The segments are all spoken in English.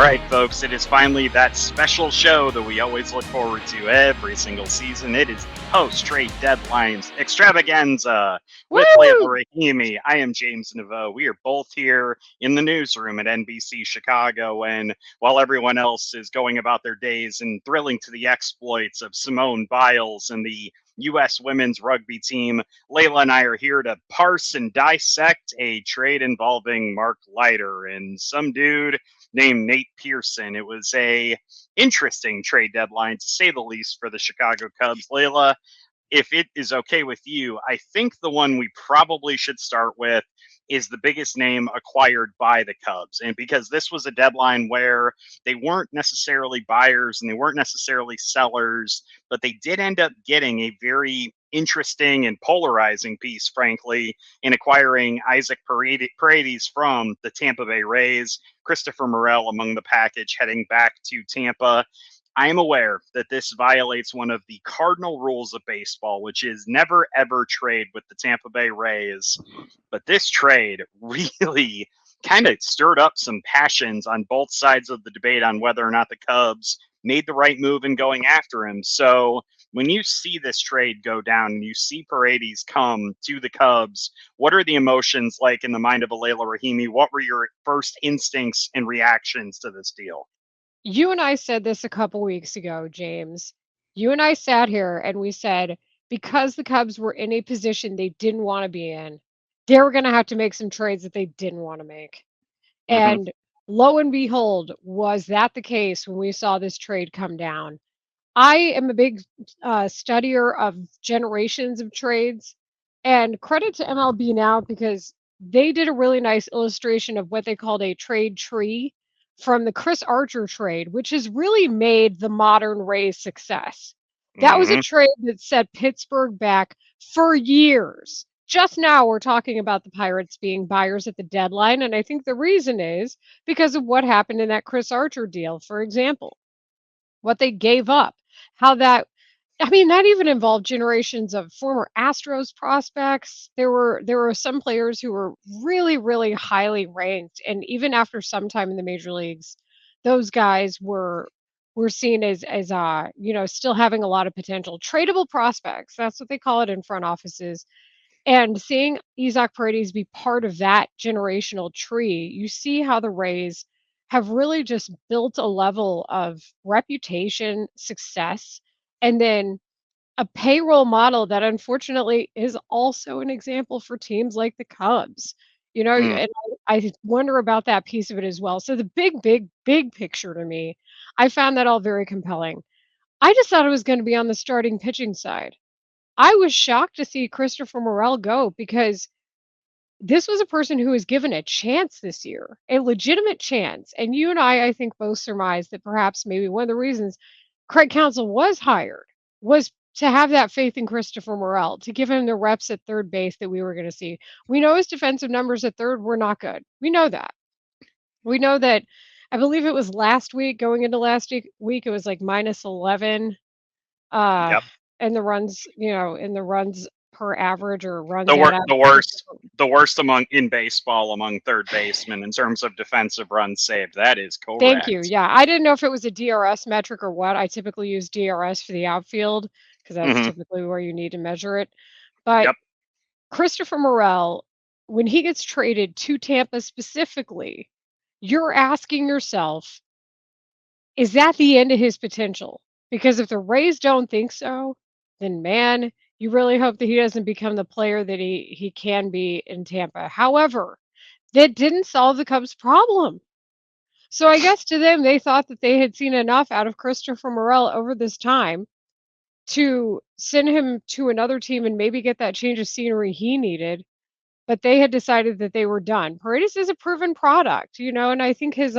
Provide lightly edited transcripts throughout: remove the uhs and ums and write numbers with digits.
right, folks, it is finally that special show that we always look forward to every single season. It is post-trade deadlines extravaganza with Leila Rahimi. I am James Neveau. We are both here in the newsroom at NBC Chicago, and while everyone else is going about their days and thrilling to the exploits of Simone Biles and the U.S. women's rugby team, Leila and I are here to parse and dissect a trade involving Mark Leiter and some dude named Nate Pearson. It was a interesting trade deadline, to say the least, for the Chicago Cubs. Leila, if it is okay with you, I think the one we probably should start with is the biggest name acquired by the Cubs. And because this was a deadline where they weren't necessarily buyers and they weren't necessarily sellers, but they did end up getting a very interesting and polarizing piece, frankly, in acquiring Isaac Paredes from the Tampa Bay Rays. Christopher Morel among the package heading back to Tampa. I am aware that this violates one of the cardinal rules of baseball, which is never, ever trade with the Tampa Bay Rays. But this trade really kind of stirred up some passions on both sides of the debate on whether or not the Cubs made the right move in going after him. So when you see this trade go down and you see Paredes come to the Cubs, what are the emotions like in the mind of a Leila Rahimi? What were your first instincts and reactions to this deal? You and I said this a couple weeks ago, James. You and I sat here and we said, because the Cubs were in a position they didn't want to be in, they were going to have to make some trades that they didn't want to make. And lo and behold, was that the case when we saw this trade come down? I am a big studier of generations of trades, and credit to MLB Now because they did a really nice illustration of what they called a trade tree from the Chris Archer trade, which has really made the modern Rays success. That was a trade that set Pittsburgh back for years. Just now, we're talking about the Pirates being buyers at the deadline, and I think the reason is because of what happened in that Chris Archer deal, for example, what they gave up, how that that even involved generations of former Astros prospects. There were some players who were really, really highly ranked, and even after some time in the major leagues, those guys were seen as still having a lot of potential. Tradable prospects, that's what they call it in front offices. And seeing Isaac Paredes be part of that generational tree, you see how the Rays have really just built a level of reputation, success, and then a payroll model that unfortunately is also an example for teams like the Cubs. And I wonder about that piece of it as well. So the big, big, big picture to me, I found that all very compelling. I just thought it was going to be on the starting pitching side. I was shocked to see Christopher Morel go because this was a person who was given a chance this year, a legitimate chance. And you and I think, both surmised that perhaps maybe one of the reasons Craig Counsell was hired was to have that faith in Christopher Morel, to give him the reps at third base that we were going to see. We know his defensive numbers at third were not good. We know that. We know that, I believe it was last week, going into last week, it was like minus 11. And the runs, in the runs per average or runs the worst among in baseball among third basemen in terms of defensive runs saved. That is correct. Thank you. Yeah, I didn't know if it was a DRS metric or what. I typically use DRS for the outfield because that's typically where you need to measure it. But Christopher Morel, when he gets traded to Tampa specifically, you're asking yourself, is that the end of his potential? Because if the Rays don't think so, then man, you really hope that he doesn't become the player that he can be in Tampa. However, that didn't solve the Cubs' problem. So I guess to them, they thought that they had seen enough out of Christopher Morel over this time to send him to another team and maybe get that change of scenery he needed. But they had decided that they were done. Paredes is a proven product, and I think his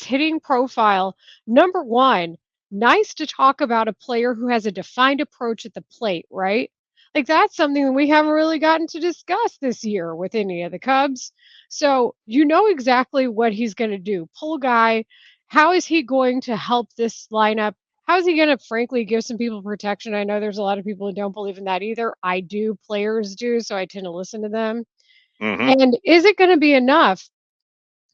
hitting profile, number one, nice to talk about a player who has a defined approach at the plate, right? Like that's something that we haven't really gotten to discuss this year with any of the Cubs. So you know exactly what he's going to do. Pull guy. How is he going to help this lineup? How is he going to, frankly, give some people protection? I know there's a lot of people who don't believe in that either. I do. Players do. So I tend to listen to them. And is it going to be enough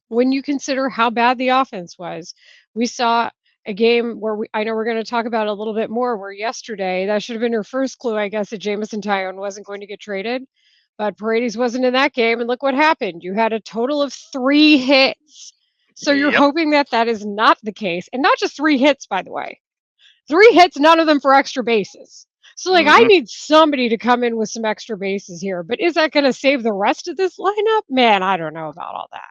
when you consider how bad the offense was. We saw a game where I know we're going to talk about it a little bit more, where yesterday, that should have been your first clue, I guess, that Jameson Taillon wasn't going to get traded. But Paredes wasn't in that game, and look what happened. You had a total of 3 hits. So you're Yep. hoping that that is not the case. And not just 3 hits, by the way. 3 hits, none of them for extra bases. So, like, I Hmm. need somebody to come in with some extra bases here. But is that going to save the rest of this lineup? Man, I don't know about all that.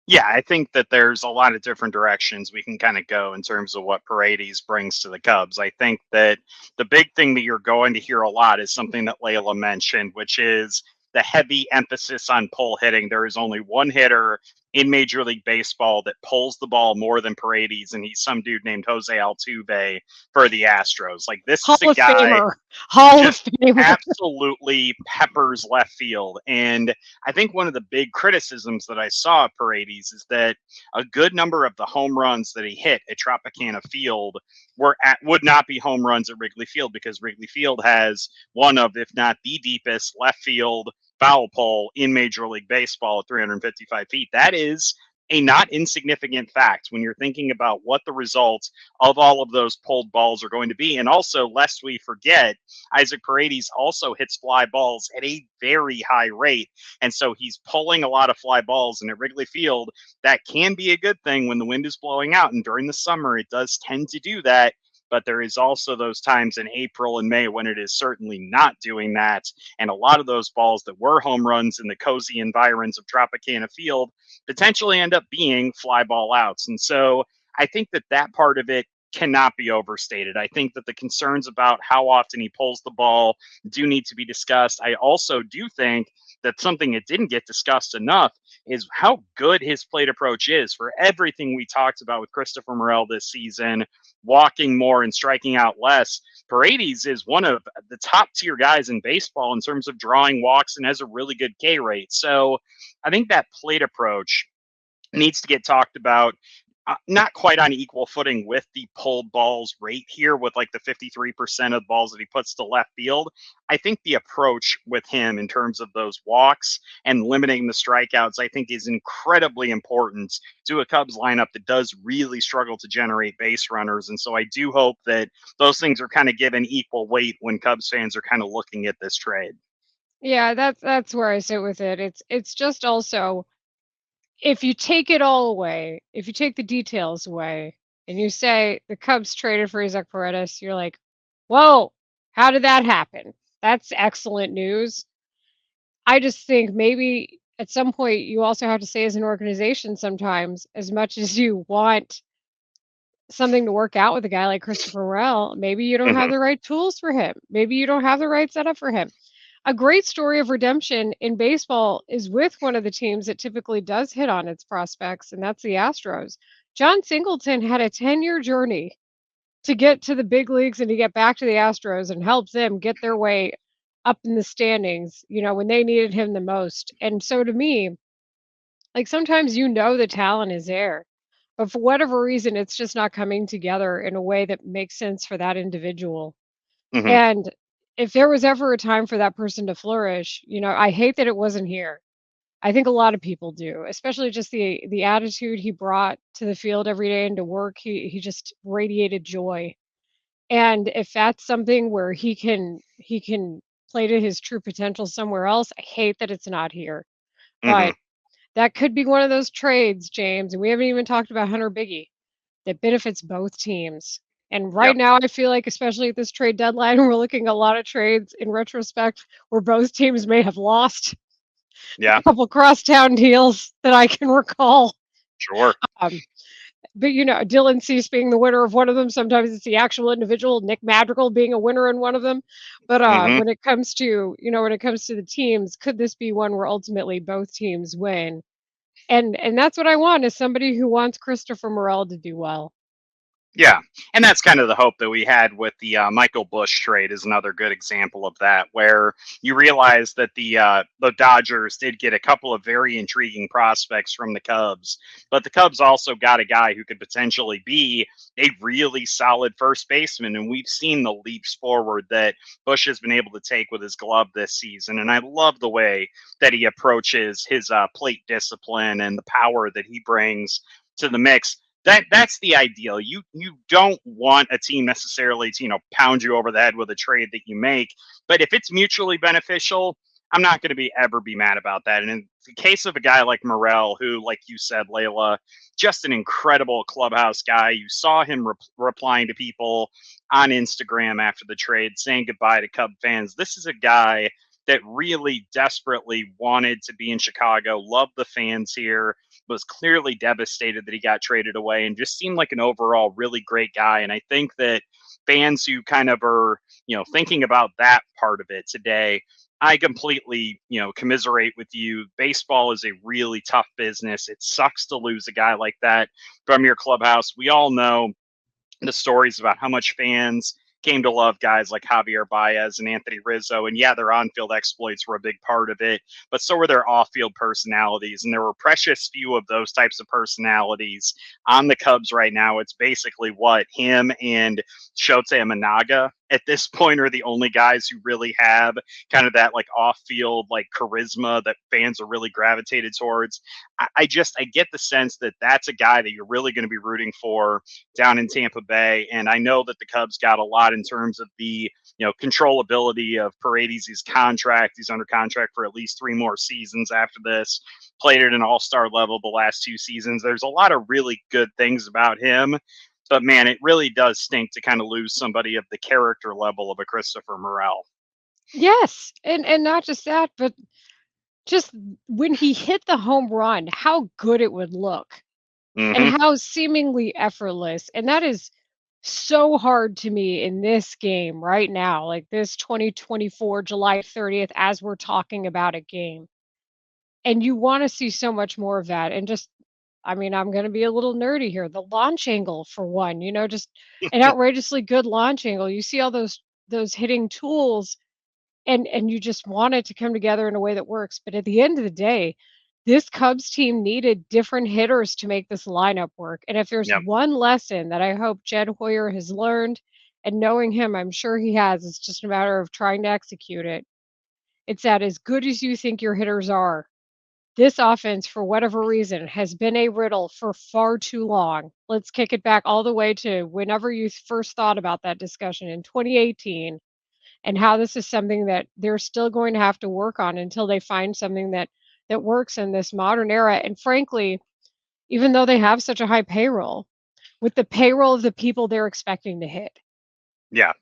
Yeah, I think that there's a lot of different directions we can kind of go in terms of what Paredes brings to the Cubs. I think that the big thing that you're going to hear a lot is something that Leila mentioned, which is the heavy emphasis on pull hitting. There is only one hitter in Major League Baseball that pulls the ball more than Paredes, and he's some dude named Jose Altuve for the Astros. Like, this Hall is a of guy Famer. Hall of just Famer. absolutely peppers left field. And I think one of the big criticisms that I saw of Paredes is that a good number of the home runs that he hit at Tropicana Field would not be home runs at Wrigley Field, because Wrigley Field has one of, if not the deepest left field foul pole in Major League Baseball at 355 feet. That is a not insignificant fact when you're thinking about what the results of all of those pulled balls are going to be. And also, lest we forget, Isaac Paredes also hits fly balls at a very high rate. And so he's pulling a lot of fly balls. And at Wrigley Field, that can be a good thing when the wind is blowing out. And during the summer, it does tend to do that. But there is also those times in April and May when it is certainly not doing that. And a lot of those balls that were home runs in the cozy environs of Tropicana Field potentially end up being fly ball outs. And so I think that that part of it cannot be overstated. I think that the concerns about how often he pulls the ball do need to be discussed. I also do think that something that didn't get discussed enough is how good his plate approach is. For everything we talked about with Christopher Morel this season, walking more and striking out less, Paredes is one of the top tier guys in baseball in terms of drawing walks and has a really good K rate. So I think that plate approach needs to get talked about. Not quite on equal footing with the pulled balls rate here, with like the 53% of balls that he puts to left field. I think the approach with him in terms of those walks and limiting the strikeouts, I think, is incredibly important to a Cubs lineup that does really struggle to generate base runners. And so I do hope that those things are kind of given equal weight when Cubs fans are kind of looking at this trade. Yeah, that's where I sit with it. It's just also, if you take it all away, if you take the details away, and you say the Cubs traded for Isaac Paredes, you're like, whoa, how did that happen? That's excellent news. I just think maybe at some point you also have to say, as an organization, sometimes, as much as you want something to work out with a guy like Christopher Morel, maybe you don't have Hmm. the right tools for him. Maybe you don't have the right setup for him. A great story of redemption in baseball is with one of the teams that typically does hit on its prospects, and that's the Astros. John Singleton had a 10-year journey to get to the big leagues and to get back to the Astros and help them get their way up in the standings, when they needed him the most. And so to me, like, sometimes the talent is there, but for whatever reason, it's just not coming together in a way that makes sense for that individual. Hmm. And if there was ever a time for that person to flourish, I hate that it wasn't here. I think a lot of people do, especially just the attitude he brought to the field every day and to work. He just radiated joy. And if that's something where he can play to his true potential somewhere else, I hate that it's not here. Hmm. But that could be one of those trades, James, and we haven't even talked about Hunter Biggie, that benefits both teams. And right Yep. now, I feel like, especially at this trade deadline, we're looking at a lot of trades in retrospect where both teams may have lost. Yeah. A couple crosstown deals that I can recall. Sure. Um, but Dylan Cease being the winner of one of them. Sometimes it's the actual individual, Nick Madrigal being a winner in one of them. But Hmm. when it comes to the teams, could this be one where ultimately both teams win? And that's what I want, is somebody who wants Christopher Morel to do well. Yeah, and that's kind of the hope that we had with the Michael Bush trade is another good example of that, where you realize that the Dodgers did get a couple of very intriguing prospects from the Cubs, but the Cubs also got a guy who could potentially be a really solid first baseman, and we've seen the leaps forward that Bush has been able to take with his glove this season, and I love the way that he approaches his plate discipline and the power that he brings to the mix. That's the ideal. You don't want a team necessarily to pound you over the head with a trade that you make, but if it's mutually beneficial, I'm not going to be ever be mad about that. And in the case of a guy like Morel, who, like you said, Leila, just an incredible clubhouse guy. You saw him replying to people on Instagram after the trade, saying goodbye to Cub fans. This is a guy that really desperately wanted to be in Chicago, loved the fans here, was clearly devastated that he got traded away, and just seemed like an overall really great guy. And I think that fans who kind of are, thinking about that part of it today, I completely, commiserate with you. Baseball is a really tough business. It sucks to lose a guy like that from your clubhouse. We all know the stories about how much fans came to love guys like Javier Baez and Anthony Rizzo. And yeah, their on field exploits were a big part of it, but so were their off field personalities. And there were precious few of those types of personalities on the Cubs right now. It's basically what him and Shota Imanaga at this point are the only guys who really have kind of that like off field like charisma that fans are really gravitated towards. I get the sense that that's a guy that you're really going to be rooting for down in Tampa Bay. And I know that the Cubs got a lot in terms of the controllability of Paredes' contract. He's under contract for at least 3 more seasons after this. Played at an all-star level the last 2 seasons. There's a lot of really good things about him. But man, it really does stink to kind of lose somebody of the character level of a Christopher Morel. Yes, and not just that, but just when he hit the home run, how good it would look and Hmm. how seemingly effortless. And that is so hard to me in this game right now, like this 2024 July 30th, as we're talking about a game. And you want to see so much more of that. And just, I mean, I'm going to be a little nerdy here. The launch angle, for one, just an outrageously good launch angle. You see all those hitting tools, and you just want it to come together in a way that works. But at the end of the day, this Cubs team needed different hitters to make this lineup work. And if there's Yep. one lesson that I hope Jed Hoyer has learned, and knowing him, I'm sure he has, it's just a matter of trying to execute it. It's that as good as you think your hitters are, this offense, for whatever reason, has been a riddle for far too long. Let's kick it back all the way to whenever you first thought about that discussion in 2018, and how this is something that they're still going to have to work on until they find something that works in this modern era. And frankly, even though they have such a high payroll, with the payroll of the people they're expecting to hit. Yeah.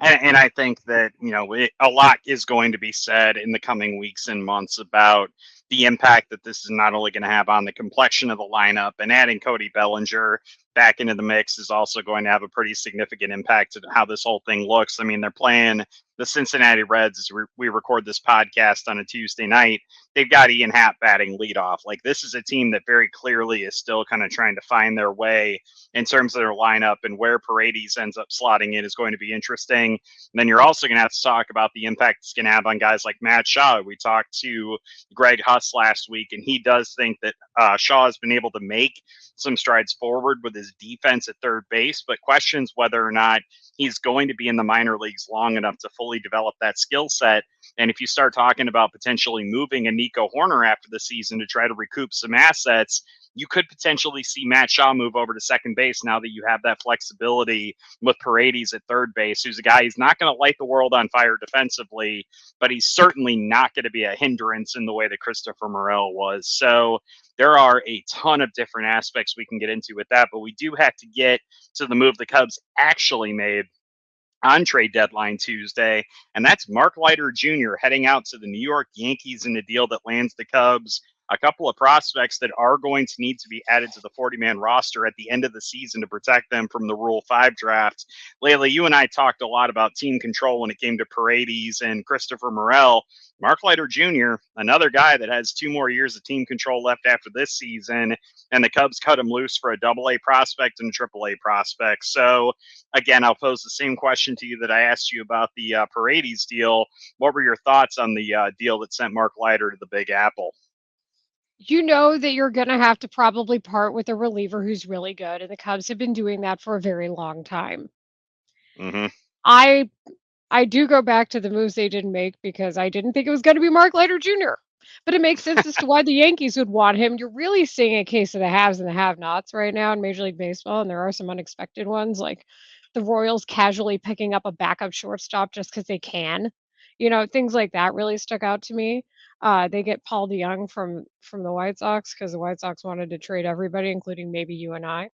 And I think that, a lot is going to be said in the coming weeks and months about the impact that this is not only going to have on the complexion of the lineup, and adding Cody Bellinger back into the mix is also going to have a pretty significant impact to how this whole thing looks. I mean, they're playing the Cincinnati Reds as we record this podcast on a Tuesday night. They've got Ian Happ batting leadoff. Like, this is a team that very clearly is still kind of trying to find their way in terms of their lineup, and where Paredes ends up slotting in is going to be interesting. And then you're also going to have to talk about the impact it's going to have on guys like Matt Shaw. We talked to Greg Huss last week, and he does think that Shaw has been able to make some strides forward with his defense at third base, but questions whether or not he's going to be in the minor leagues long enough to fully develop that skill set. And if you start talking about potentially moving a Nico Horner after the season to try to recoup some assets, you could potentially see Matt Shaw move over to second base now that you have that flexibility with Paredes at third base, who's a guy who's not going to light the world on fire defensively, but he's certainly not going to be a hindrance in the way that Christopher Morel was. So there are a ton of different aspects we can get into with that, but we do have to get to the move the Cubs actually made on trade deadline Tuesday, and that's Mark Leiter Jr. heading out to the New York Yankees in a deal that lands the Cubs a couple of prospects that are going to need to be added to the 40-man roster at the end of the season to protect them from the Rule 5 draft. Leila, you and I talked a lot about team control when it came to Paredes and Christopher Morel. Mark Leiter Jr., another guy that has 2 more years of team control left after this season, and the Cubs cut him loose for a AA prospect and a AAA prospect. So, again, I'll pose the same question to you that I asked you about the Paredes deal. What were your thoughts on the deal that sent Mark Leiter to the Big Apple? You know that you're going to have to probably part with a reliever who's really good, and the Cubs have been doing that for a very long time. Mm-hmm. I do go back to the moves they didn't make because I didn't think it was going to be Mark Leiter Jr. But it makes sense as to why the Yankees would want him. You're really seeing a case of the haves and the have-nots right now in Major League Baseball, and there are some unexpected ones, like the Royals casually picking up a backup shortstop just because they can. Things like that really stuck out to me. They get Paul DeYoung from the White Sox because the White Sox wanted to trade everybody, including maybe you and I.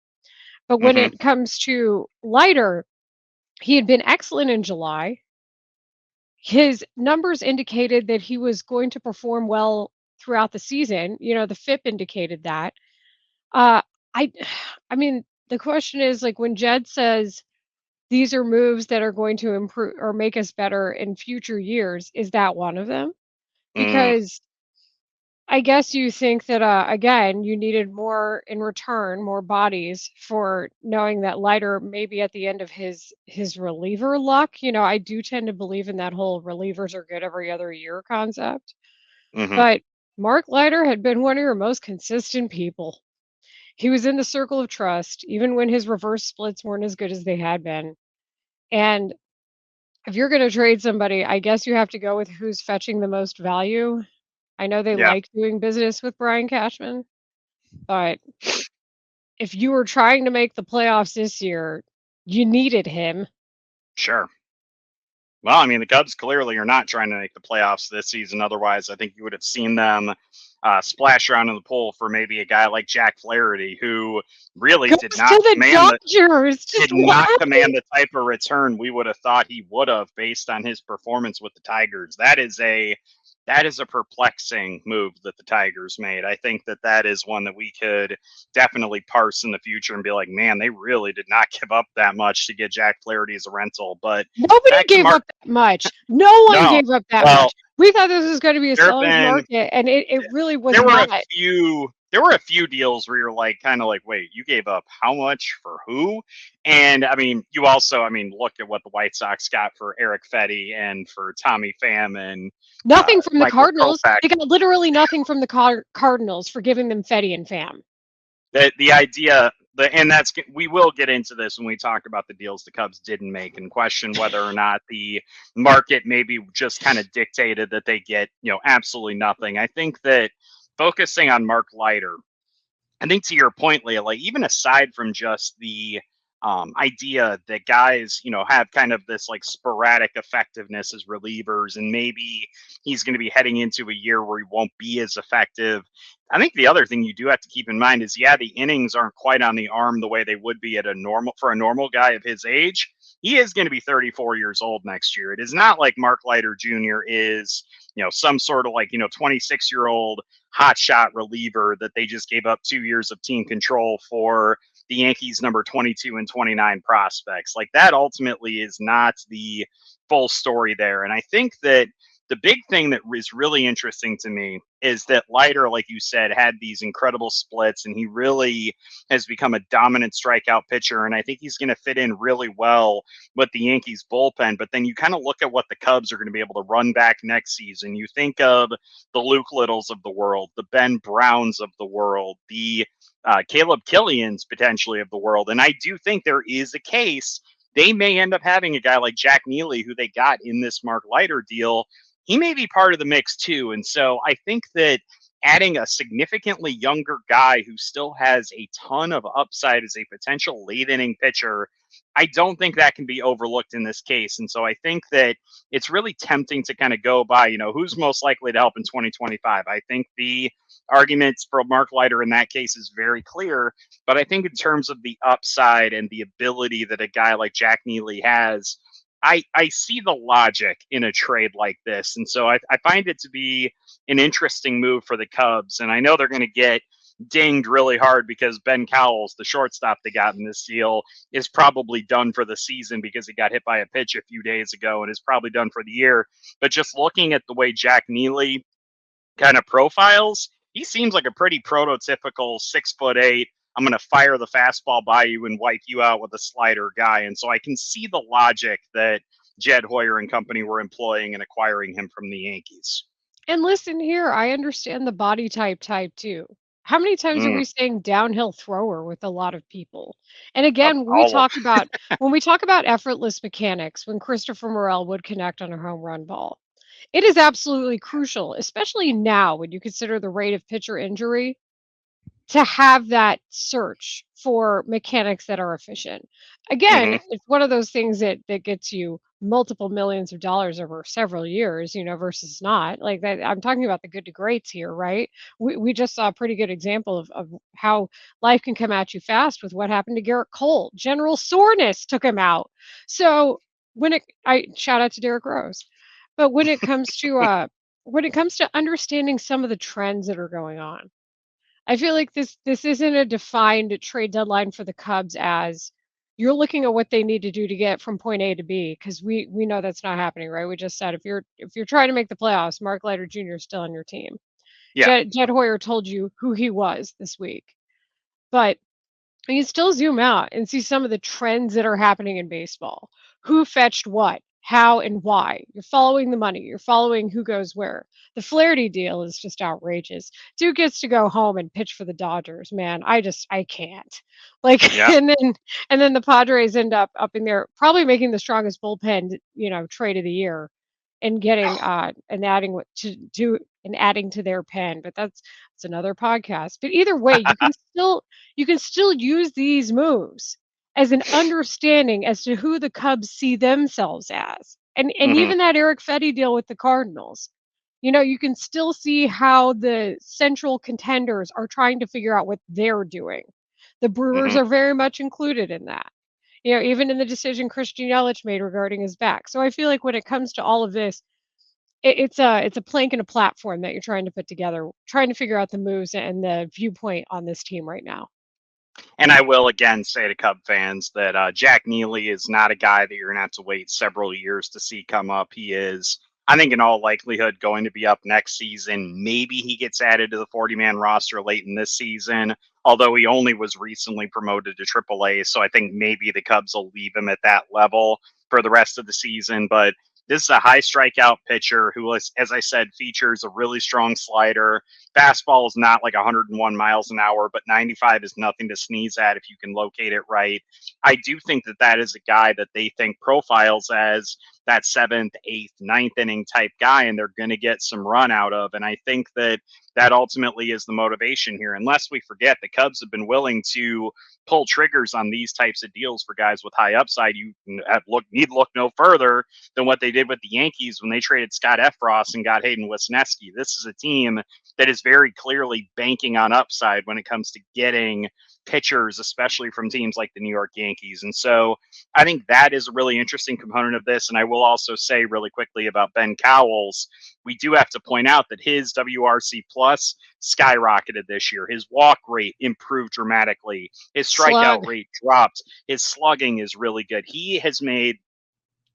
But when Mm-hmm. it comes to Leiter, he had been excellent in July. His numbers indicated that he was going to perform well throughout the season. The FIP indicated that. Uh, I, I mean, the question is like when Jed says these are moves that are going to improve or make us better in future years, is that one of them? Mm, Because I guess you think that again, you needed more in return, more bodies for knowing that Leiter maybe at the end of his reliever luck. I do tend to believe in that whole relievers are good every other year concept. mm-hmm. But Mark Leiter had been one of your most consistent people. He was in the circle of trust, even when his reverse splits weren't as good as they had been. And if you're going to trade somebody, I guess you have to go with who's fetching the most value. I know they Yeah, like doing business with Brian Cashman, but if you were trying to make the playoffs this year, you needed him. sure. Well, I mean, the Cubs clearly are not trying to make the playoffs this season. Otherwise, I think you would have seen them splash around in the pool for maybe a guy like Jack Flaherty, who really Goes to the Dodgers. Just did not command the type of return we would have thought he would have based on his performance with the Tigers. That is a perplexing move that the Tigers made. I think that is one that we could definitely parse in the future and be like, man, they really did not give up that much to get Jack Flaherty as a rental. But Nobody back to gave Mark, up that much. No one no, gave up that well, much. We thought this was going to be a there have seller's been market, and it really was there were a not. few deals where you're like kind of like, wait, you gave up how much for who? And I mean, you also, I mean, look at what the White Sox got for Eric Fetty and for Tommy Pham and Nothing from the Michael Cardinals. Kopech. They got literally nothing from the Cardinals for giving them Fetty and Pham. The idea, and that's, we will get into this when we talk about the deals the Cubs didn't make and question whether or not the market maybe just kind of dictated that they get, absolutely nothing. I think that focusing on Mark Leiter, I think to your point, Leila, even aside from just the idea that guys, have kind of this like sporadic effectiveness as relievers, and maybe he's going to be heading into a year where he won't be as effective. I think the other thing you do have to keep in mind is, yeah, the innings aren't quite on the arm the way they would be at for a normal guy of his age. He is going to be 34 years old next year. It is not like Mark Leiter Jr. is, some sort of like, 26-year-old hotshot reliever that they just gave up 2 years of team control for the Yankees number 22 and 29 prospects. Like that ultimately is not the full story there. And I think that the big thing that is really interesting to me is that Leiter, like you said, had these incredible splits, and he really has become a dominant strikeout pitcher. And I think he's going to fit in really well with the Yankees bullpen. But then you kind of look at what the Cubs are going to be able to run back next season. You think of the Luke Littles of the world, the Ben Browns of the world, the Caleb Killians potentially of the world. And I do think there is a case they may end up having a guy like Jack Neely, who they got in this Mark Leiter deal. He may be part of the mix too. And so I think that adding a significantly younger guy who still has a ton of upside as a potential late inning pitcher, I don't think that can be overlooked in this case. And so I think that it's really tempting to kind of go by, who's most likely to help in 2025. I think the arguments for Mark Leiter in that case is very clear. But I think in terms of the upside and the ability that a guy like Jack Neely has, I see the logic in a trade like this. And so I find it to be an interesting move for the Cubs. And I know they're going to get dinged really hard because Ben Cowles, the shortstop they got in this deal, is probably done for the season because he got hit by a pitch a few days ago and is probably done for the year. But just looking at the way Jack Neely kind of profiles, he seems like a pretty prototypical 6'8". I'm going to fire the fastball by you and wipe you out with a slider guy. And so I can see the logic that Jed Hoyer and company were employing in acquiring him from the Yankees. And listen here, I understand the body type too. How many times are Mm, we saying downhill thrower with a lot of people? And again, all of when we talk about effortless mechanics, when Christopher Morel would connect on a home run ball, it is absolutely crucial, especially now when you consider the rate of pitcher injury, to have that search for mechanics that are efficient. mm-hmm. Again, it's one of those things that gets you multiple millions of dollars over several years, versus not. Like that, I'm talking about the good to greats here, right? We just saw a pretty good example of how life can come at you fast with what happened to Garrett Cole. General soreness took him out. So I shout out to Derrick Rose. But when it comes to understanding some of the trends that are going on, I feel like this isn't a defined trade deadline for the Cubs as you're looking at what they need to do to get from point A to B, because we know that's not happening, right? We just said if you're trying to make the playoffs, Mark Leiter Jr. is still on your team. Yeah. Jed Hoyer told you who he was this week, but you can still zoom out and see some of the trends that are happening in baseball. Who fetched what, how, and why. You're following the money. You're following who goes where. The Flaherty deal is just outrageous. Dude gets to go home and pitch for the Dodgers. Man, I can't. Like, Yeah. and then the Padres end up in there, probably making the strongest bullpen, trade of the year, and getting and adding what to do and adding to their pen. But that's another podcast. But either way, you can still use these moves as an understanding as to who the Cubs see themselves as. And Mm-hmm. even that Eric Fetty deal with the Cardinals. You can still see how the central contenders are trying to figure out what they're doing. The Brewers Mm-hmm. are very much included in that. Even in the decision Christian Yelich made regarding his back. So I feel like when it comes to all of this, it's a plank and a platform that you're trying to put together, trying to figure out the moves and the viewpoint on this team right now. And I will again say to Cub fans that Jack Neely is not a guy that you're going to have to wait several years to see come up. He is, I think, in all likelihood, going to be up next season. Maybe he gets added to the 40-man roster late in this season, although he only was recently promoted to AAA. So I think maybe the Cubs will leave him at that level for the rest of the season. But this is a high strikeout pitcher who, as I said, features a really strong slider. Fastball is not like 101 miles an hour, but 95 is nothing to sneeze at if you can locate it right. I do think that that is a guy that they think profiles as that seventh, eighth, ninth inning type guy, and they're going to get some run out of. And I think that that ultimately is the motivation here. Unless we forget, the Cubs have been willing to pull triggers on these types of deals for guys with high upside. You need look no further than what they did with the Yankees when they traded Scott Effross and got Hayden Wesneski. This is a team that is very clearly banking on upside when it comes to getting pitchers, especially from teams like the New York Yankees. And so I think that is a really interesting component of this. And I will also say really quickly about Ben Cowles, we do have to point out that his WRC plus skyrocketed this year. His walk rate improved dramatically. His strikeout Slug. rate dropped. His slugging is really good. He has made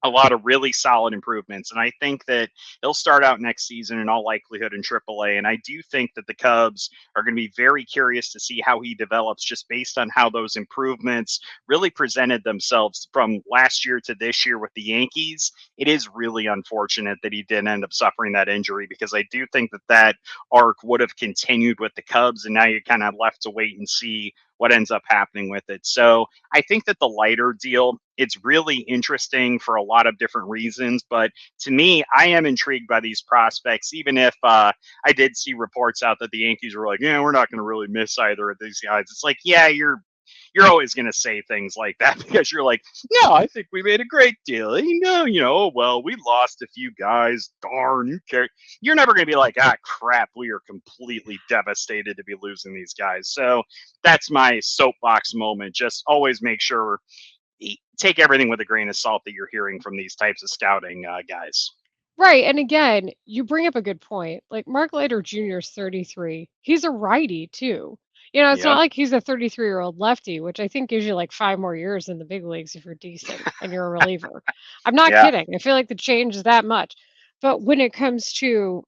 a lot of really solid improvements. And I think that he'll start out next season in all likelihood in AAA. And I do think that the Cubs are going to be very curious to see how he develops just based on how those improvements really presented themselves from last year to this year with the Yankees. It is really unfortunate that he didn't end up suffering that injury because I do think that that arc would have continued with the Cubs. And now you're kind of left to wait and see what ends up happening with it. So I think that the Leiter deal, it's really interesting for a lot of different reasons. But to me, I am intrigued by these prospects, even if I did see reports out that the Yankees were like, yeah, we're not going to really miss either of these guys. It's like, yeah, you're always going to say things like that because you're like, no, I think we made a great deal. Well, we lost a few guys. Darn, you care. You're never going to be like, crap, we are completely devastated to be losing these guys. So that's my soapbox moment. Just always make sure take everything with a grain of salt that you're hearing from these types of scouting guys. Right. And again, you bring up a good point. Like Mark Leiter Jr. is 33. He's a righty too. It's not Yep. like he's a 33-year-old lefty, which I think gives you like 5 more years in the big leagues if you're decent and you're a reliever. I'm not Yeah. kidding. I feel like the change is that much. But when it comes to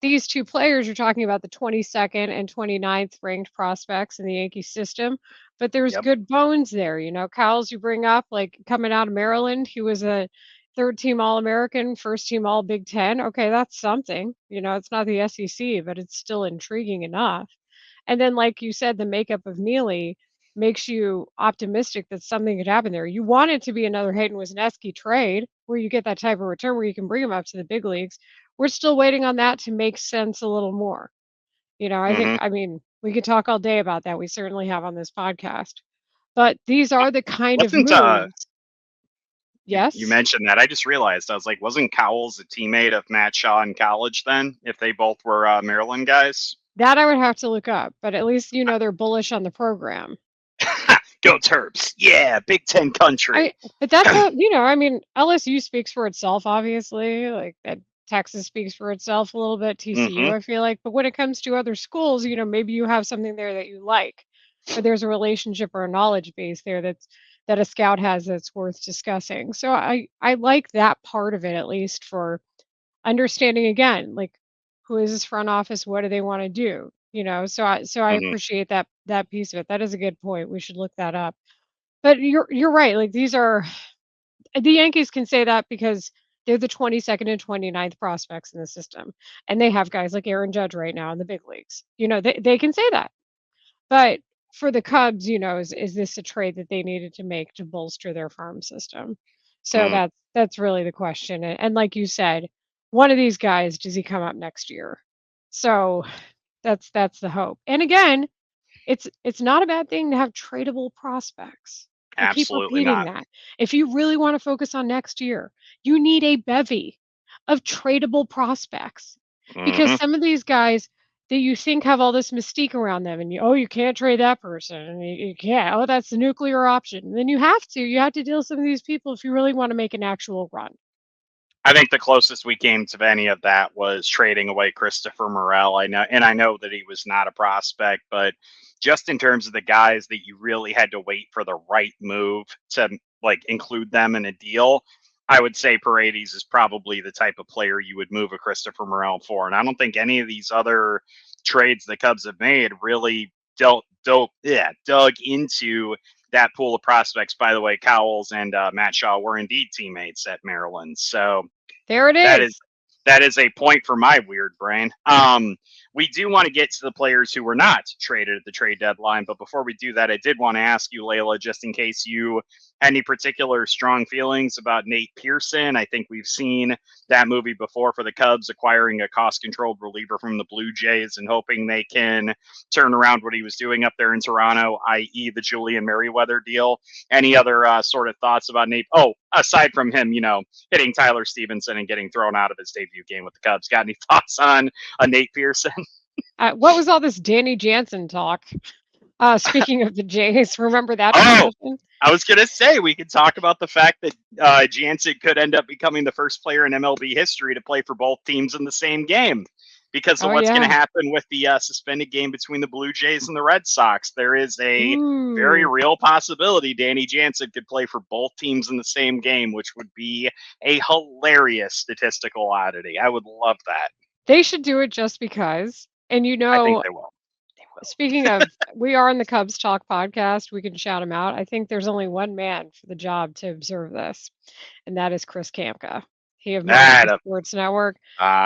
these two players, you're talking about the 22nd and 29th ranked prospects in the Yankee system, but there's Yep. good bones there. Cowles, you bring up, like coming out of Maryland, he was a third team All American, first team All Big Ten. Okay, that's something. It's not the SEC, but it's still intriguing enough. And then, like you said, the makeup of Neely makes you optimistic that something could happen there. You want it to be another Hayden Wesneski trade where you get that type of return where you can bring him up to the big leagues. We're still waiting on that to make sense a little more. Hmm. I mean, we could talk all day about that. We certainly have on this podcast. But these are the kind of Wasn't moves. you Yes. mentioned that? I just realized I was like, wasn't Cowles a teammate of Matt Shaw in college then? If they both were Maryland guys. That I would have to look up, but at least they're bullish on the program. Go Terps! Yeah, Big Ten country. But that's how, I mean, LSU speaks for itself, obviously. Like that Texas speaks for itself a little bit, TCU, Hmm. I feel like. But when it comes to other schools, maybe you have something there that you like, or there's a relationship or a knowledge base there that a scout has that's worth discussing. So I like that part of it, at least for understanding again, like who is this front office? What do they want to do? So I Hmm. appreciate that piece of it. That is a good point. We should look that up. But you're right. Like these are the Yankees can say that because they're the 22nd and 29th prospects in the system. And they have guys like Aaron Judge right now in the big leagues. They can say that. But for the Cubs, is this a trade that they needed to make to bolster their farm system? So Hmm. that's really the question. And like you said, one of these guys, does he come up next year? So that's the hope. And again, it's not a bad thing to have tradable prospects. I keep Absolutely repeating not. that. If you really want to focus on next year, you need a bevy of tradable prospects because Hmm. some of these guys that you think have all this mystique around them and you can't trade that person and you can't, that's the nuclear option. And then you have to deal with some of these people if you really want to make an actual run. I think the closest we came to any of that was trading away Christopher Morel. I know that he was not a prospect, but just in terms of the guys that you really had to wait for the right move to like include them in a deal, I would say Paredes is probably the type of player you would move a Christopher Morel for. And I don't think any of these other trades the Cubs have made really dug into that pool of prospects. By the way, Cowles and Matt Shaw were indeed teammates at Maryland. So There it that is is. that is a point for my weird brain. We do want to get to the players who were not traded at the trade deadline, but before we do that, I did want to ask you, Leila, just in case you had any particular strong feelings about Nate Pearson. I think we've seen that movie before for the Cubs, acquiring a cost-controlled reliever from the Blue Jays and hoping they can turn around what he was doing up there in Toronto, i.e., the Julian Merriweather deal. Any other sort of thoughts about Nate? Oh, aside from him, hitting Tyler Stevenson and getting thrown out of his debut game with the Cubs. Got any thoughts on Nate Pearson? What was all this Danny Jansen talk? Speaking of the Jays, remember that Oh, transition? I was going to say we could talk about the fact that Jansen could end up becoming the first player in MLB history to play for both teams in the same game because of Oh what's going to yeah. happen with the suspended game between the Blue Jays and the Red Sox. There is a very Ooh. real possibility Danny Jansen could play for both teams in the same game, which would be a hilarious statistical oddity. I would love that. They should do it just because. And I think they will. They will. speaking of, we are in the Cubs Talk podcast. We can shout him out. I think there's only one man for the job to observe this, and that is Chris Kamka. He of Marquee That, Sports Network.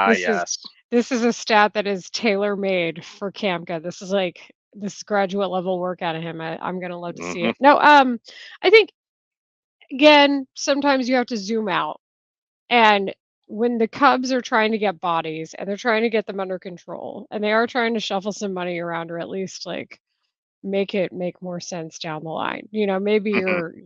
This is yes. this is a stat that is tailor made for Kamka. This is graduate level work out of him. I'm gonna love to see Hmm. it. No, I think again, sometimes you have to zoom out. And when the Cubs are trying to get bodies and they're trying to get them under control and they are trying to shuffle some money around or at least like make it make more sense down the line. Maybe Hmm.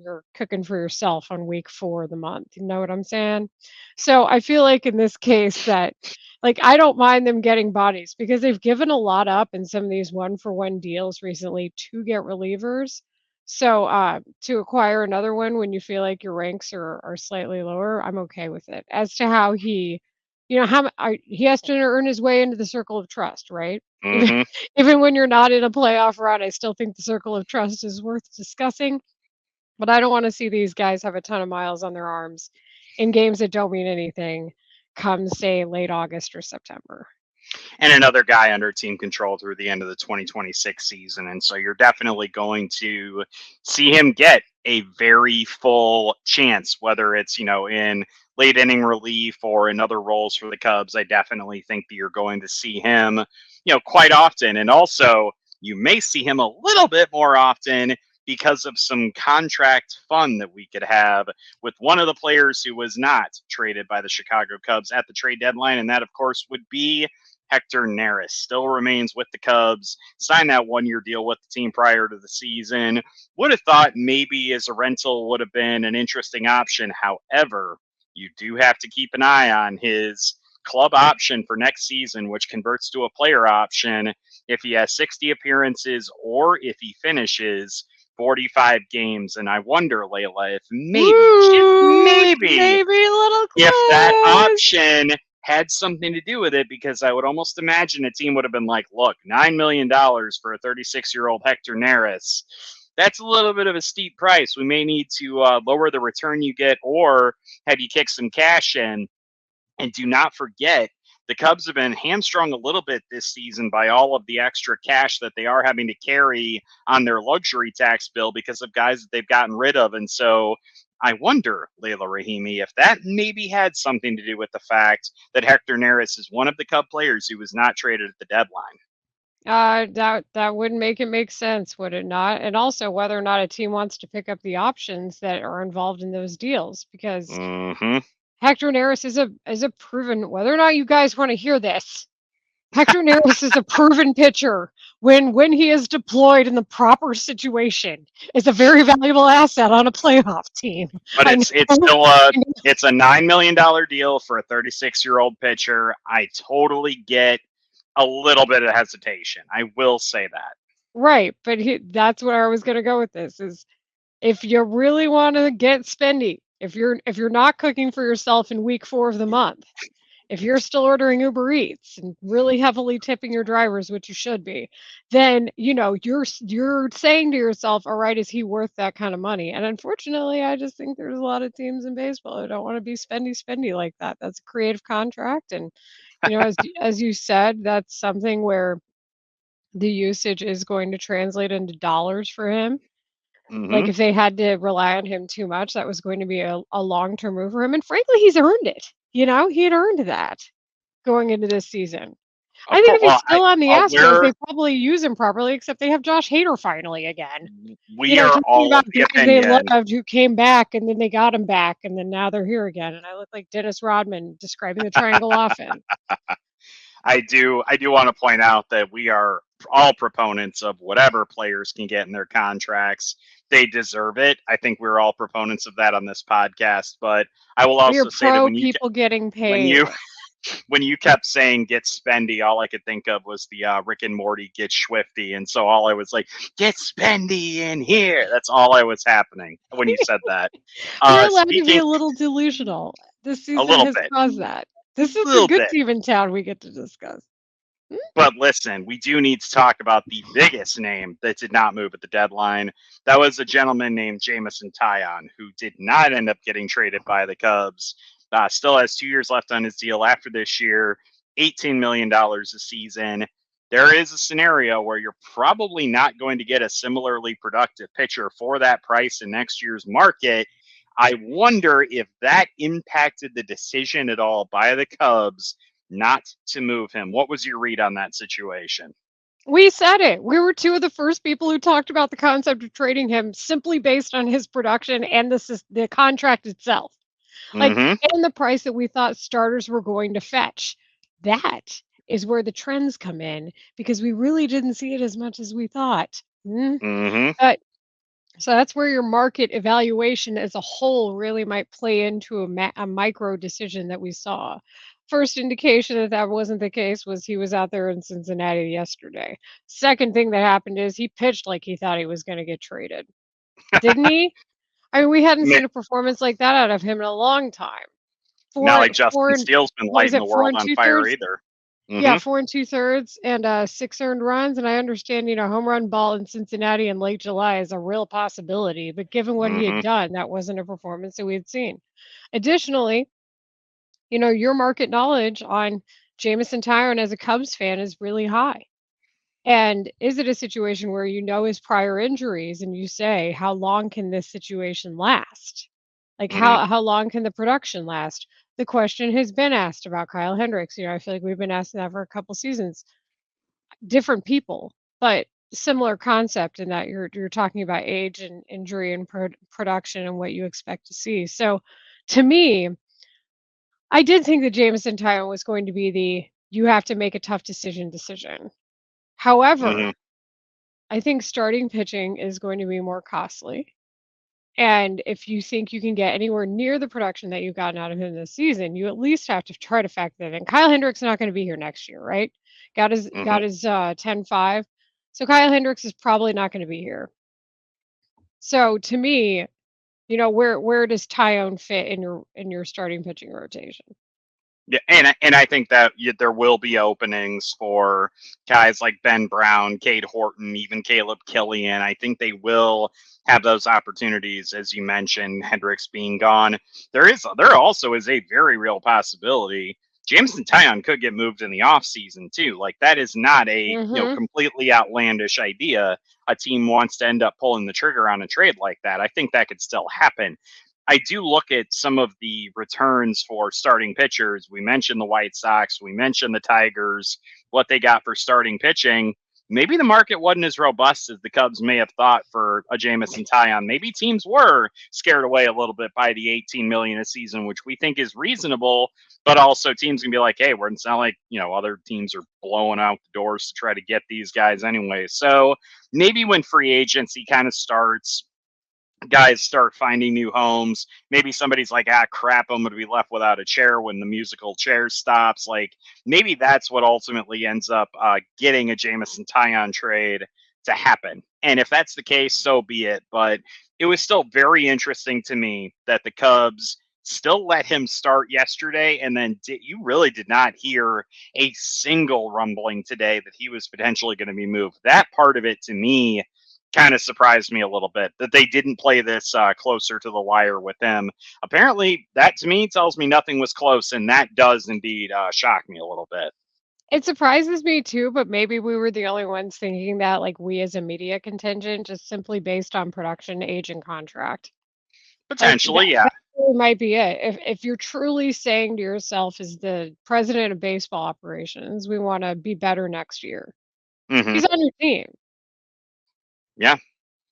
you're cooking for yourself on week 4 of the month. You know what I'm saying? So I feel like in this case that like I don't mind them getting bodies because they've given a lot up in some of these one for one deals recently to get relievers. So to acquire another one when you feel like your ranks are slightly lower, I'm okay with it. As to how he, he has to earn his way into the circle of trust, right? Even Hmm. even when you're not in a playoff run, I still think the circle of trust is worth discussing. But I don't want to see these guys have a ton of miles on their arms in games that don't mean anything come, say, late August or September. And another guy under team control through the end of the 2026 season. And so you're definitely going to see him get a very full chance, whether it's, in late inning relief or in other roles for the Cubs. I definitely think that you're going to see him, quite often. And also, you may see him a little bit more often because of some contract fun that we could have with one of the players who was not traded by the Chicago Cubs at the trade deadline. And that, of course, would be Hector Neris. Still remains with the Cubs, signed that 1 year deal with the team prior to the season. Would have thought maybe as a rental would have been an interesting option. However, you do have to keep an eye on his club option for next season, which converts to a player option if he has 60 appearances or if he finishes 45 games. And I wonder, Leila, if maybe, just Woo! maybe, Maybe little if that clues. option had something to do with it, because I would almost imagine a team would have been like, look, $9 million for a 36-year-old Hector Neris. That's a little bit of a steep price. We may need to lower the return you get or have you kick some cash in. And do not forget, the Cubs have been hamstrung a little bit this season by all of the extra cash that they are having to carry on their luxury tax bill because of guys that they've gotten rid of. And so I wonder, Leila Rahimi, if that maybe had something to do with the fact that Hector Neris is one of the Cub players who was not traded at the deadline. That would make it make sense, would it not? And also whether or not a team wants to pick up the options that are involved in those deals, because Mm-hmm. Hector Neris is a proven, whether or not you guys want to hear this, Hector Neris is a proven pitcher when he is deployed in the proper situation. Is a very valuable asset on a playoff team. But I it's know. still it's a $9 million deal for a 36-year-old pitcher. I totally get a little bit of hesitation. I will say that. Right, but that's where I was going to go with this is if you really want to get spendy, if you're not cooking for yourself in week 4 of the month, if you're still ordering Uber Eats and really heavily tipping your drivers, which you should be, then you're saying to yourself, all right, is he worth that kind of money? And unfortunately, I just think there's a lot of teams in baseball who don't want to be spendy like that. That's a creative contract, and as you said, that's something where the usage is going to translate into dollars for him. Hmm. Like if they had to rely on him too much, that was going to be a long-term move for him. And frankly, he's earned it. He had earned that going into this season. Of I think course. if he's Well, still on the Astros, we're they probably use him properly, except they have Josh Hader finally again. we are Talking all of about the guys they opinion. loved who came back and then they got him back and then now they're here again. And I look like Dennis Rodman describing the triangle offense. I do want to point out that we are all proponents of whatever players can get in their contracts. They deserve it. I think we're all proponents of that on this podcast. But I will We are also say that pro people getting when paid. you when you kept saying get spendy, all I could think of was the Rick and Morty get swifty, and so all I was like, get spendy in here. That's all I was happening when you said that. We're allowed to be Speaking a little delusional. This a season little has bit, caused that. This is the little good bit. team in town we get to discuss. Hmm? But listen, we do need to talk about the biggest name that did not move at the deadline. That was a gentleman named Jameson Taillon, who did not end up getting traded by the Cubs. Still has 2 years left on his deal after this year, $18 million a season. There is a scenario where you're probably not going to get a similarly productive pitcher for that price in next year's market. I wonder if that impacted the decision at all by the Cubs not to move him. What was your read on that situation? We said it. We were two of the first people who talked about the concept of trading him simply based on his production and the contract itself. Like, Mm-hmm. and the price that we thought starters were going to fetch. That is where the trends come in because we really didn't see it as much as we thought. Mm. Mm-hmm. But so that's where your market evaluation as a whole really might play into a micro decision that we saw. First indication that that wasn't the case was he was out there in Cincinnati yesterday. Second thing that happened is he pitched like he thought he was going to get traded. didn't he? I mean, we hadn't Ma- seen a performance like that out of him in a long time. Not like Four Justin and Steele's been what was lighting the it? Four world and on two fire thirds. either. Yeah, Hmm. 4 2/3 and 6 earned runs. And I understand, home run ball in Cincinnati in late July is a real possibility. But given what he had Hmm. done, that wasn't a performance that we had seen. Additionally, your market knowledge on Jameson Taillon as a Cubs fan is really high. And is it a situation where you know his prior injuries and you say, how long can this situation last? Like Hmm. how long can the production last? The question has been asked about Kyle Hendricks. I feel like we've been asking that for a couple seasons. Different people, but similar concept in that you're talking about age and injury and production and what you expect to see. So to me, I did think that Jameson Taillon was going to be the you have to make a tough decision. Hmm. However, I think starting pitching is going to be more costly. And if you think you can get anywhere near the production that you've gotten out of him this season, you at least have to try to factor that in. Kyle Hendricks not going to be here next year, right? Hmm. Got his 10-5. So Kyle Hendricks is probably not going to be here. So to me, where does Tyone fit in your starting pitching rotation? Yeah, and I think that there will be openings for guys like Ben Brown, Cade Horton, even Caleb Killian. I think they will have those opportunities, as you mentioned, Hendricks being gone. There also is a very real possibility Jameson Taillon could get moved in the offseason too. Like that is not a Mhm. completely outlandish idea. A team wants to end up pulling the trigger on a trade like that. I think that could still happen. I do look at some of the returns for starting pitchers. We mentioned the White Sox, we mentioned the Tigers, what they got for starting pitching. Maybe the market wasn't as robust as the Cubs may have thought for a Jameson Taillon. Maybe teams were scared away a little bit by the 18 million a season, which we think is reasonable. But also teams can be like, hey, it's not like other teams are blowing out the doors to try to get these guys anyway. So maybe when free agency kind of starts, guys start finding new homes. Maybe somebody's like, crap, I'm going to be left without a chair when the musical chair stops. Like, maybe that's what ultimately ends up getting a Jameson Taillon trade to happen. And if that's the case, so be it. But it was still very interesting to me that the Cubs still let him start yesterday. And then you really did not hear a single rumbling today that he was potentially going to be moved. That part of it to me kind of surprised me a little bit that they didn't play this closer to the wire with him. Apparently, that to me tells me nothing was close, and that does indeed shock me a little bit. It surprises me too, but maybe we were the only ones thinking that, like we as a media contingent, just simply based on production, age, and contract. Like Potentially, yeah. that really might be it. If you're truly saying to yourself, as the president of baseball operations, we want to be better next year. Hmm. He's on your team. Yeah.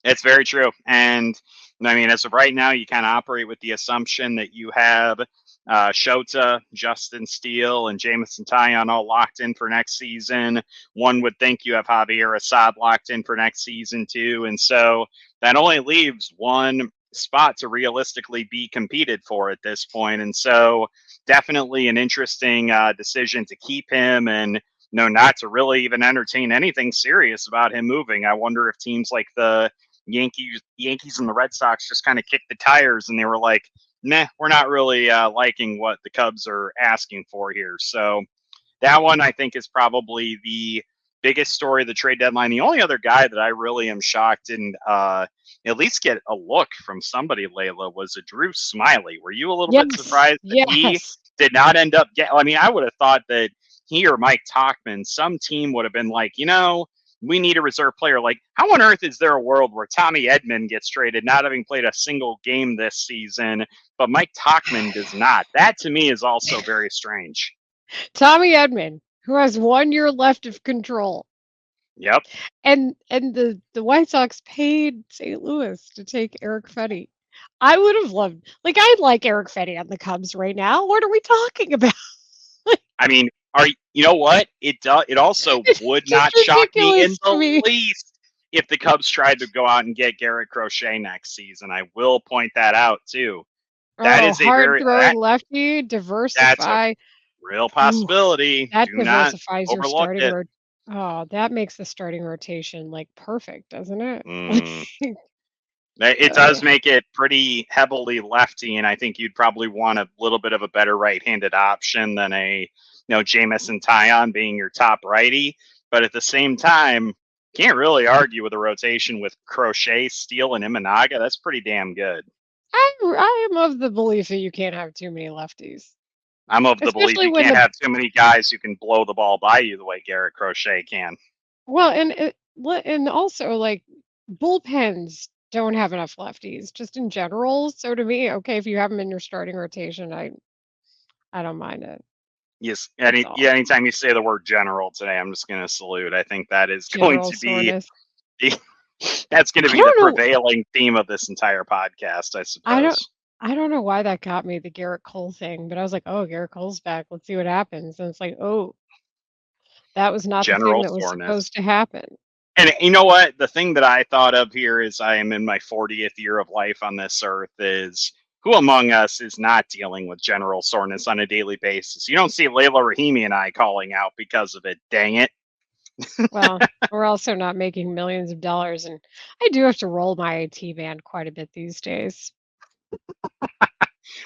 It's very true. And I mean, as of right now, you kind of operate with the assumption that you have Shota, Justin Steele, and Jameson Taillon all locked in for next season. One would think you have Javier Assad locked in for next season, too. And so that only leaves one spot to realistically be competed for at this point. And so definitely an interesting decision to keep him and not to really even entertain anything serious about him moving. I wonder if teams like the Yankees and the Red Sox just kind of kicked the tires and they were like, "Meh, we're not really liking what the Cubs are asking for here." So that one I think is probably the biggest story of the trade deadline. The only other guy that I really am shocked and at least get a look from somebody, Leila, was a Drew Smiley. Were you a little bit Yes, surprised that he yes. did not end up getting? I mean, I would have thought that he or Mike Tauchman, some team would have been like, we need a reserve player. Like, how on earth is there a world where Tommy Edman gets traded, not having played a single game this season, but Mike Tauchman does not? That to me is also very strange. Tommy Edman, who has 1 year left of control. Yep. And the White Sox paid St. Louis to take Eric Fetty. I would have loved, like, I'd like Eric Fetty on the Cubs right now. What are we talking about? I mean, you know what? It also It's would just not shock me in ridiculous to the me. least if the Cubs tried to go out and get Garrett Crochet next season. I will point that out too. That Oh, is a hard very throwing that lefty, that's a diversify. real Ooh, possibility. that Do not diversifies your overlook starting it. rot. Oh, that makes the starting rotation like perfect, doesn't it? Mm, It does make it pretty heavily lefty, and I think you'd probably want a little bit of a better right-handed option than Jameson Taillon being your top righty. But at the same time, can't really argue with a rotation with Crochet, Steele, and Imanaga. That's pretty damn good. I am of the belief that you can't have too many lefties, I'm of the belief especially you when can't have too many guys who can blow the ball by you the way Garrett Crochet can. well, and also like bullpens don't have enough lefties just in general. So to me, okay, if you have them in your starting rotation, I don't mind it. Yes, That's all. anytime you say the word general today, I'm just going to salute. I think that is going General to be soreness. that's going to I be the don't know. prevailing theme of this entire podcast, I I don't. suppose. I don't know why that got me the Garrett Cole thing, but I was like, oh, Garrett Cole's back. Let's see what happens. And it's like, oh, that was not the thing General that was soreness. supposed to happen. And you know what? The thing that I thought of here is I am in my 40th year of life on this earth is who among us is not dealing with general soreness on a daily basis? You don't see Leila, Rahimi, and I calling out because of it. Dang it. Well, we're also not making millions of dollars, and I do have to roll my IT band quite a bit these days.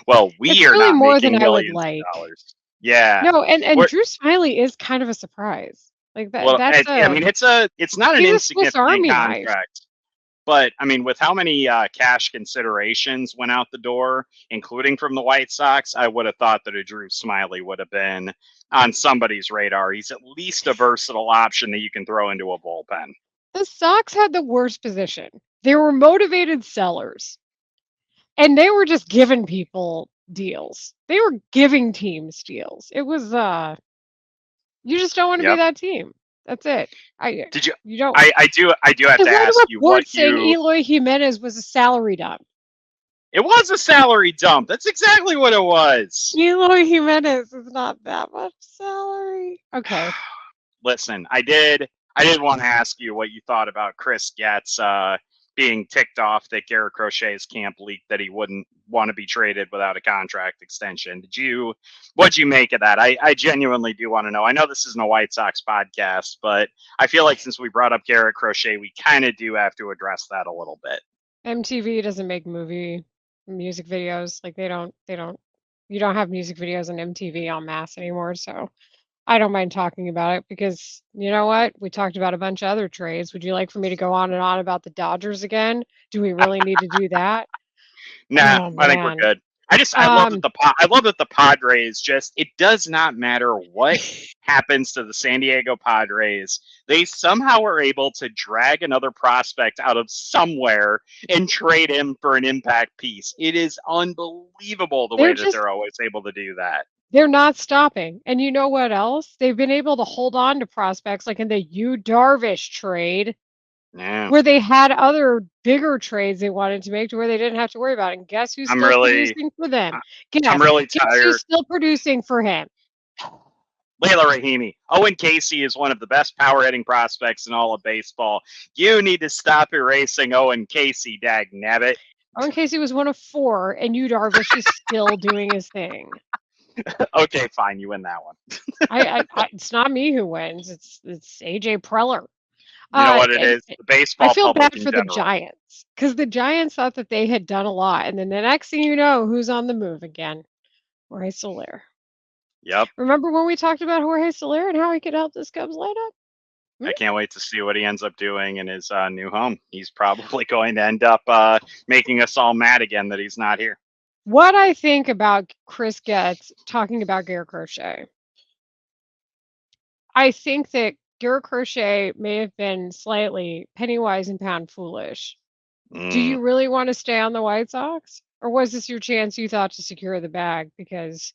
Well, we It's are really not more than making I would millions like. of dollars. Yeah. No, and We're, Drew Smiley is kind of a surprise. Like well, that's I mean, it's not an he's a Swiss insignificant Army knife. contract, but I mean, with how many cash considerations went out the door, including from the White Sox, I would have thought that a Drew Smiley would have been on somebody's radar. He's at least a versatile option that you can throw into a bullpen. The Sox had the worst position. They were motivated sellers, and they were just giving people deals. They were giving teams deals. It was you just don't want to be Yep. that team. That's it. Did you? You don't. I do have I to read a ask you what report saying you. Eloy Jimenez was a salary dump. It was a salary dump. That's exactly what it was. Eloy Jimenez is not that much salary. Okay. Listen, I did want to ask you what you thought about Chris Getz being ticked off that Garrett Crochet's camp leaked that he wouldn't want to be traded without a contract extension. What'd you make of that? I genuinely do want to know. I know this isn't a White Sox podcast, but I feel like since we brought up Garrett Crochet, we kind of do have to address that a little bit. MTV doesn't make music videos. Like you don't have music videos on MTV en masse anymore, so I don't mind talking about it because you know what? We talked about a bunch of other trades. Would you like for me to go on and on about the Dodgers again? Do we really need to do that? Nah, Oh I think we're man. good. I love that Um the Padres just it does not matter what happens to the San Diego Padres. They somehow are able to drag another prospect out of somewhere and trade him for an impact piece. It is unbelievable the they're way that just they're always able to do that. they're not stopping. And you know what else? They've been able to hold on to prospects like in the Yu Darvish trade Yeah. where they had other bigger trades they wanted to make to where they didn't have to worry about it. And guess who's I'm still really producing for them? I- I'm Guess. really Guess who's tired. still producing for him? Leila Rahimi. Owen Casey is one of the best power hitting prospects in all of baseball. You need to stop erasing Owen Casey, dag nabbit. Owen Casey was one of four, and Yu Darvish is still doing his thing. Okay, fine. You win that one. It's not me who wins. It's AJ Preller. You know what it And is? The I baseball feel public bad in for the general. Giants because the Giants thought that they had done a lot, and then the next thing you know, who's on the move again? Jorge Soler. Yep. Remember when we talked about Jorge Soler and how he could help this Cubs lineup? I can't wait to see what he ends up doing in his new home. He's probably going to end up making us all mad again that he's not here. What I think about Chris Getz talking about Garrett Crochet, I think that Garrett Crochet may have been slightly penny wise and pound foolish. Do Mm, you really want to stay on the White Sox? Or was this your chance you thought to secure the bag because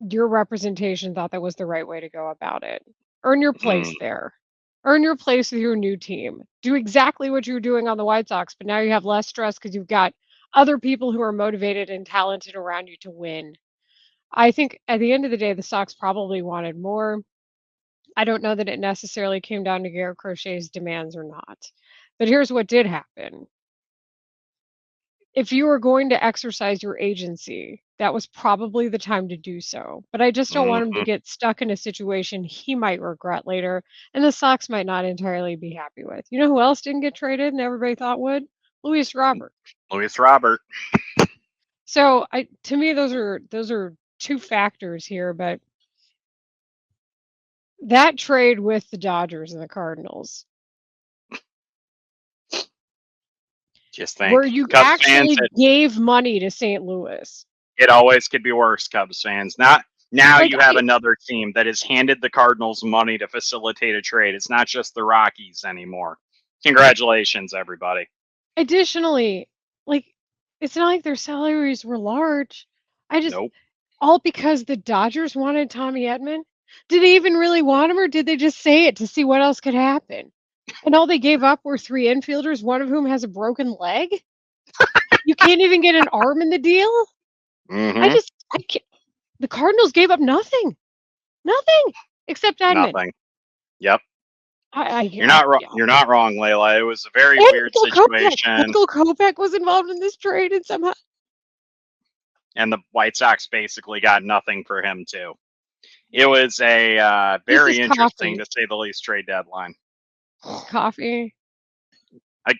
your representation thought that was the right way to go about it? Earn your mm. place there. Earn your place with your new team. Do exactly what you were doing on the White Sox, but now you have less stress because you've got other people who are motivated and talented around you to win. I think at the end of the day, the Sox probably wanted more. I don't know that it necessarily came down to Garrett Crochet's demands or not. But here's what did happen. If you were going to exercise your agency, that was probably the time to do so. But I just don't want him to Mm-hmm. get stuck in a situation he might regret later, and the Sox might not entirely be happy with. You know who else didn't get traded and everybody thought would? Luis Robert. Luis Robert. So to me, those are two factors here, but that trade with the Dodgers and the Cardinals, Just think. where you Cubs fans, actually gave money to St. Louis. it always could be worse, Cubs fans. Now Like, you have another team that has handed the Cardinals money to facilitate a trade. It's not just the Rockies anymore. Congratulations, everybody. Additionally, like, it's not like their salaries were large. Nope. All because the Dodgers wanted Tommy Edman. Did they even really want him, or did they just say it to see what else could happen? And all they gave up were 3 infielders, one of whom has a broken leg? You can't even get an arm in the deal? Mm-hmm. I can't. The Cardinals gave up nothing. Nothing except Edman. Nothing. Yep. You're not wrong. You're not wrong, Leila. It was a very weird situation. Michael Kopech was involved in this trade, and somehow. And the White Sox basically got nothing for him too. It was a very interesting, to say the least, trade deadline. Coffee.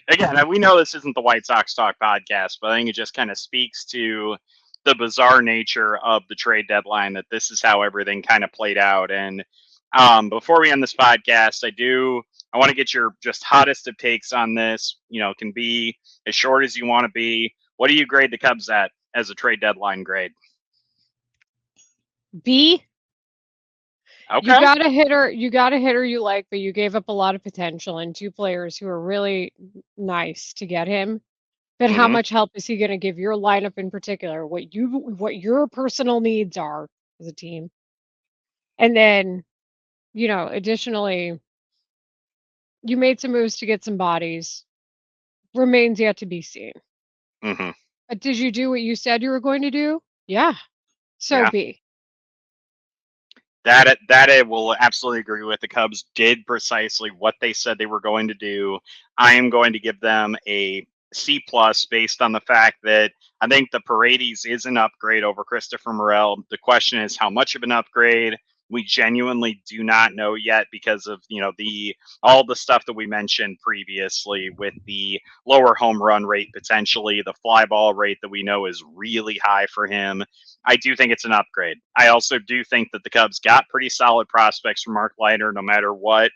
Again, we know this isn't the White Sox Talk podcast, but I think it just kind of speaks to the bizarre nature of the trade deadline, that this is how everything kind of played out. And before we end this podcast, I want to get your just hottest of takes on this. It can be as short as you want to be. What do you grade the Cubs at as a trade deadline grade? B. Okay. You got a hitter you like, but you gave up a lot of potential and 2 players who are really nice to get him. But how much help is he going to give your lineup in particular? What your personal needs are as a team. And then, additionally, you made some moves to get some bodies. Remains yet to be seen. Mm-hmm. But did you do what you said you were going to do? Yeah. So B. That I will absolutely agree with. The Cubs did precisely what they said they were going to do. I am going to give them a C+ based on the fact that I think the Paredes is an upgrade over Christopher Morel. The question is how much of an upgrade. We genuinely do not know yet because of all the stuff that we mentioned previously, with the lower home run rate, potentially the fly ball rate that we know is really high for him. I do think it's an upgrade. I also do think that the Cubs got pretty solid prospects from Mark Leiter, no matter what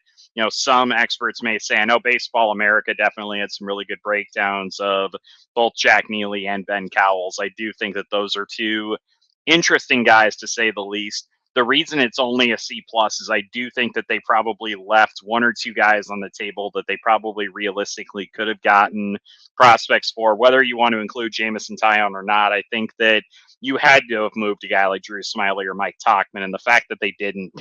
some experts may say. I know Baseball America definitely had some really good breakdowns of both Jack Neely and Ben Cowles. I do think that those are 2 interesting guys, to say the least. The reason it's only a C+ is I do think that they probably left 1 or 2 guys on the table that they probably realistically could have gotten prospects for. Whether you want to include Jameson Taillon or not, I think that you had to have moved a guy like Drew Smyly or Mike Tauchman, and the fact that they didn't,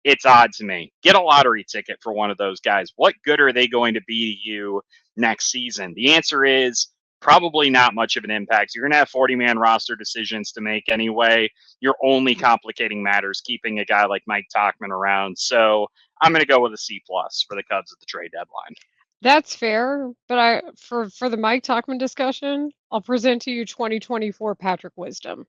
it's odd to me. Get a lottery ticket for one of those guys. What good are they going to be to you next season? The answer is probably not much of an impact. You're going to have 40-man roster decisions to make anyway. You're only complicating matters keeping a guy like Mike Tauchman around. So I'm going to go with a C+ for the Cubs at the trade deadline. That's fair, but for the Mike Tauchman discussion, I'll present to you 2024 Patrick Wisdom.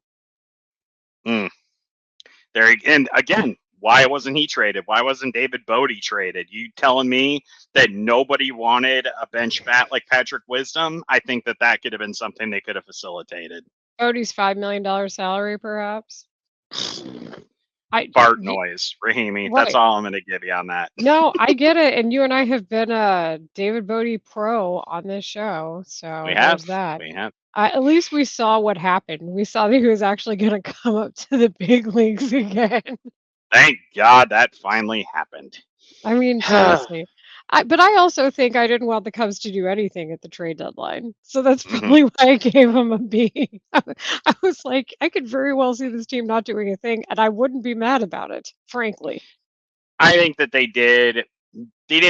There, and again, why wasn't he traded? Why wasn't David Bodie traded? You telling me that nobody wanted a bench bat like Patrick Wisdom? I think that could have been something they could have facilitated. Bodie's $5 million salary, perhaps. Fart noise, Rahimi. Right. That's all I'm going to give you on that. No, I get it, and you and I have been a David Bodie pro on this show, so we have that. We have. At least we saw what happened. We saw that he was actually going to come up to the big leagues again. Thank God that finally happened. I mean, seriously. But I also think I didn't want the Cubs to do anything at the trade deadline. So that's probably why I gave them a B. I was like, I could very well see this team not doing a thing, and I wouldn't be mad about it, frankly. I think that they did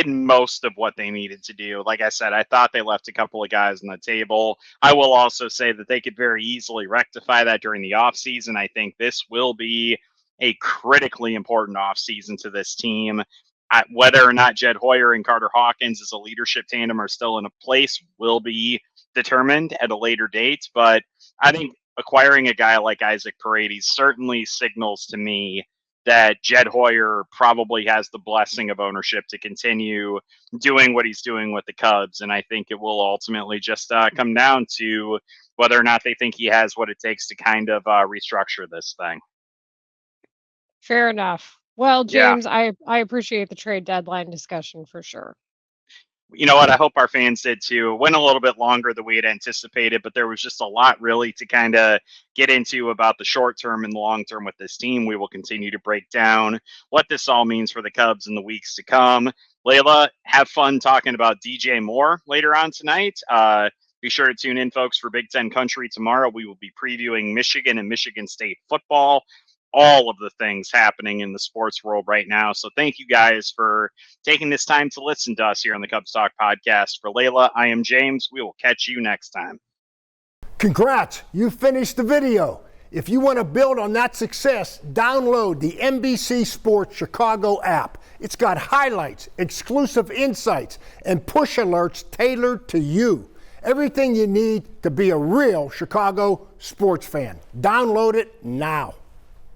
most of what they needed to do. Like I said, I thought they left a couple of guys on the table. I will also say that they could very easily rectify that during the offseason. I think this will be a critically important offseason to this team. Whether or not Jed Hoyer and Carter Hawkins as a leadership tandem are still in a place will be determined at a later date. But I think acquiring a guy like Isaac Paredes certainly signals to me that Jed Hoyer probably has the blessing of ownership to continue doing what he's doing with the Cubs. And I think it will ultimately just come down to whether or not they think he has what it takes to kind of restructure this thing. Fair enough. Well, Yeah. James, I appreciate the trade deadline discussion for sure. You know what? I hope our fans did too. It went a little bit longer than we had anticipated, but there was just a lot really to kind of get into about the short term and the long term with this team. We will continue to break down what this all means for the Cubs in the weeks to come. Leila, have fun talking about DJ Moore later on tonight. Be sure to tune in, folks, for Big Ten Country tomorrow. We will be previewing Michigan and Michigan State football. All of the things happening in the sports world right now. So thank you guys for taking this time to listen to us here on the Cubs Talk podcast. For Leila, I am James. We will catch you next time. Congrats, you finished the video. If you want to build on that success, download the NBC Sports Chicago app. It's got highlights, exclusive insights, and push alerts tailored to you. Everything you need to be a real Chicago sports fan. Download it now.